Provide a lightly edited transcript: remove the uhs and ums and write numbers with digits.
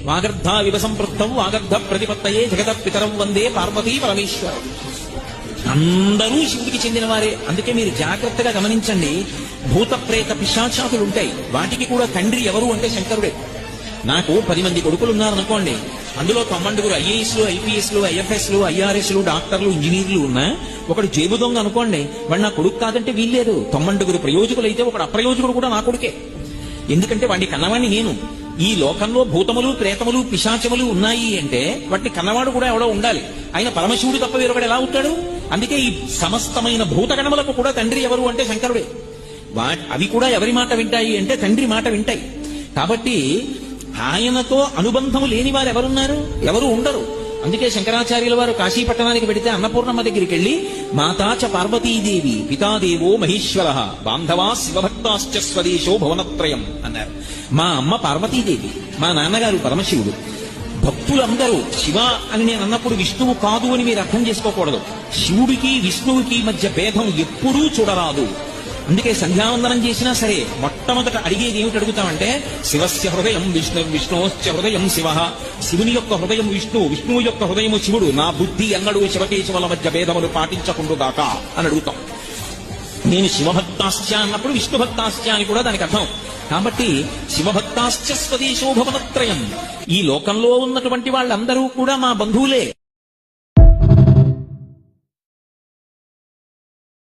వాగర్ధ వివసంపృక్తం వాగర్ధ ప్రతిపత్తయే జగత పితరం వందే పార్వతీ పరమేశ్వరం. అందరూ శివుడికి చెందిన వారే. అందుకే మీరు జాగ్రత్తగా గమనించండి, భూత ప్రేత పిశాచాకులు ఉంటాయి, వాటికి కూడా తండ్రి ఎవరు అంటే శంకరుడే. నాకు 10 మంది కొడుకులు ఉన్నారనుకోండి, అందులో 9 ఐఏఎస్లు, ఐపీఎస్లు, ఐఎఫ్ఎస్లు, ఐఆర్ఎస్లు, డాక్టర్లు, ఇంజనీర్లు ఉన్నా ఒకడు జేబు దొంగ అనుకోండి, వాడు నా కొడుకు కాదంటే వీల్లేదు. 9 ప్రయోజకులు అయితే ఒకడు అప్రయోజకుడు కూడా నా కొడుకే. ఎందుకంటే వాడిని కన్నవాడిని నేను. ఈ లోకంలో భూతములు, ప్రేతములు, పిశాచములు ఉన్నాయి అంటే వాటిని కన్నవాడు కూడా ఎవడో ఉండాలి. ఆయన పరమశివుడు తప్ప వేరొకడు ఎలా అవుతాడు? అందుకే ఈ సమస్తమైన భూతగణములకు కూడా తండ్రి ఎవరు అంటే శంకరుడే. అవి కూడా ఎవరి మాట వింటాయి అంటే తండ్రి మాట వింటాయి. కాబట్టి ఆయనతో అనుబంధము లేని వారు ఎవరున్నారు? ఎవరు ఉండరు. అందుకే శంకరాచార్యుల వారు కాశీపట్టణానికి వెడితే అన్నపూర్ణమ్మ దగ్గరికి వెళ్లి మాతాచ పార్వతీదేవి పితాదేవో మహేశ్వర బాంధవా శివభక్తాశ్చ స్వదేశో భువనత్రయం అన్నారు. మా అమ్మ పార్వతీదేవి, మా నాన్నగారు పరమశివుడు. భక్తులందరూ శివ అని నేను అన్నప్పుడు విష్ణువు కాదు అని మీరు అర్థం చేసుకోకూడదు. శివుడికి విష్ణువుకి మధ్య భేదం ఎప్పుడూ చూడరాదు. అందుకే సంధ్యావందనం చేసినా సరే మొట్టమొదట అడిగేది ఏమిటి అడుగుతామంటే శివస్య హృదయం విష్ణు విష్ణోశ్చ హృదయం శివ. శివుని యొక్క హృదయం విష్ణువు, విష్ణువు యొక్క హృదయము శివుడు. నా బుద్ధి ఎన్నడూ శివకేశవుల మధ్య భేదములు పాటించకుండుగాక అని అడుగుతాం. నేను శివభక్తాశ్చ అన్నప్పుడు విష్ణుభక్తాశ్చ అని కూడా దానికి అర్థం. కాబట్టి శివభక్తాశ్చ స్వదేశో భువనత్రయం. ఈ లోకంలో ఉన్నటువంటి వాళ్ళందరూ కూడా మా బంధువులే.